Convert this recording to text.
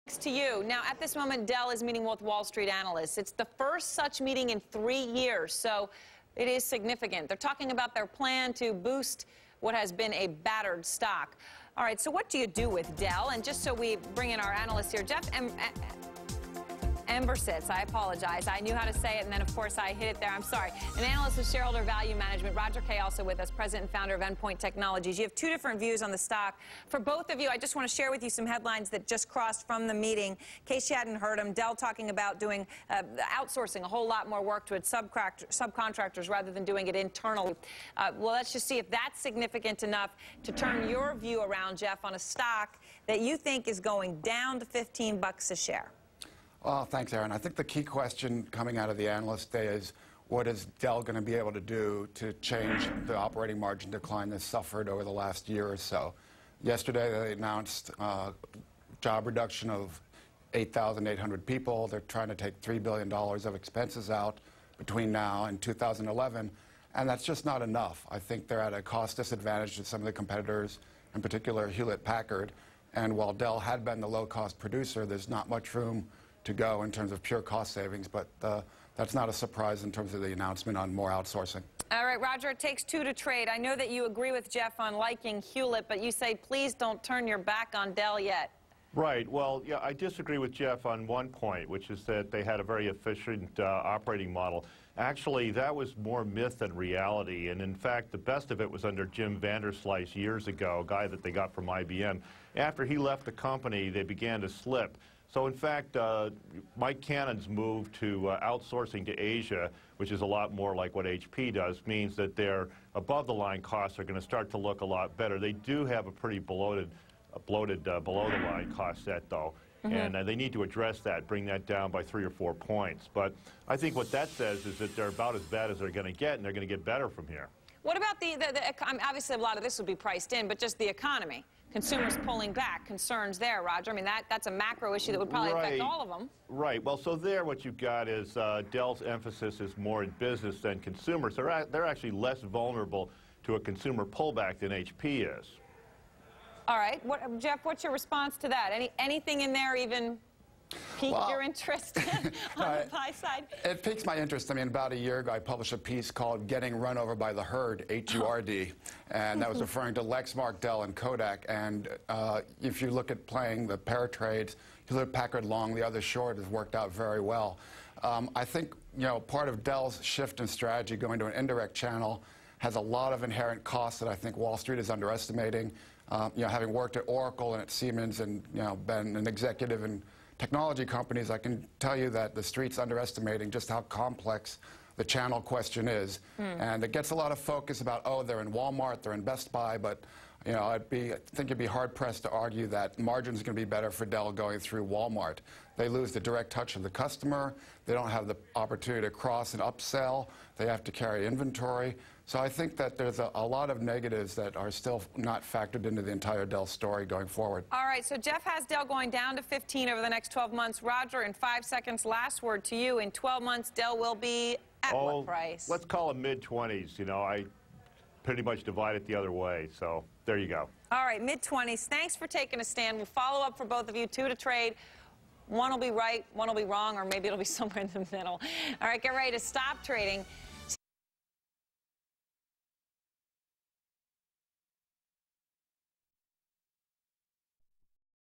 To you. Now, at this moment, Dell is meeting with Wall Street analysts. It's the first such meeting in 3 years, so it is significant. They're talking about their plan to boost what has been a battered stock. All right, so what do you do with Dell? And just so we bring in our analysts here, Jeff Embersits, I apologize. I knew how to say it, and then, of course, I hit it there. I'm sorry. An analyst with shareholder value management. Roger Kay also with us, president and founder of Endpoint Technologies. You have two different views on the stock. For both of you, I just want to share with you some headlines that just crossed from the meeting. In case you hadn't heard them, Dell talking about doing outsourcing a whole lot more work to its subcontractors rather than doing it internally. Well, let's just see if that's significant enough to turn your view around, Jeff, on a stock that you think is going down to $15 a share. Well, thanks, Erin. I think the key question coming out of the analyst day is, what is Dell going to be able to do to change the operating margin decline that's suffered over the last year or so? Yesterday, they announced job reduction of 8,800 people. They're trying to take $3 billion of expenses out between now and 2011, and that's just not enough. I think they're at a cost disadvantage to some of the competitors, in particular Hewlett-Packard. And while Dell had been the low-cost producer, there's not much room to go in terms of pure cost savings, but that's not a surprise in terms of the announcement on more outsourcing. All right, Roger, it takes two to trade. I know that you agree with Jeff on liking Hewlett, but you say please don't turn your back on Dell yet. Right. Well, yeah, I disagree with Jeff on one point, which is that they had a very efficient operating model. Actually, that was more myth than reality, and in fact, the best of it was under Jim Vanderslice years ago, a guy that they got from IBM. After he left the company, they began to slip. So, in fact, Mike Cannon's move to outsourcing to Asia, which is a lot more like what HP does, means that their above-the-line costs are going to start to look a lot better. They do have a pretty bloated below-the-line cost set, though, and they need to address that, bring that down by 3 or 4 points. But I think what that says is that they're about as bad as they're going to get, and they're going to get better from here. What about I mean, obviously, a lot of this would be priced in, but just the economy. Consumers pulling back, concerns there, Roger. I mean, that's a macro issue that would probably affect all of them. Right. Well, so there what you've got is Dell's emphasis is more in business than consumers. They're actually less vulnerable to a consumer pullback than HP is. All right. Jeff, what's your response to that? Anything in there even pique your interest on the buy side? It piques my interest. I mean, about a year ago, I published a piece called Getting Run Over by the Herd, H-U-R-D, and that was referring to Lexmark, Dell, and Kodak. And if you look at playing the pair trades, Hewlett-Packard long, the other short, has worked out very well. I think, part of Dell's shift in strategy going to an indirect channel has a lot of inherent costs that I think Wall Street is underestimating. Having worked at Oracle and at Siemens and, been an executive in technology companies, I can tell you that the Street's underestimating just how complex the channel question is. And it gets a lot of focus about, oh, they're in Walmart, they're in Best Buy, but I think you'd be hard-pressed to argue that margin's going to be better for Dell going through Walmart. They lose the direct touch of the customer. They don't have the opportunity to cross and upsell. They have to carry inventory. So I think that there's a lot of negatives that are still not factored into the entire Dell story going forward. All right, so Jeff has Dell going down to 15 over the next 12 months. Roger, in 5 seconds, last word to you. In 12 months, Dell will be at what price? Let's call it mid-20s. I pretty much divide it the other way, so there you go. All right, mid-20s. Thanks for taking a stand. We'll follow up for both of you, 2 to trade. One will be right, one will be wrong, or maybe it'll be somewhere in the middle. All right, get ready to stop trading.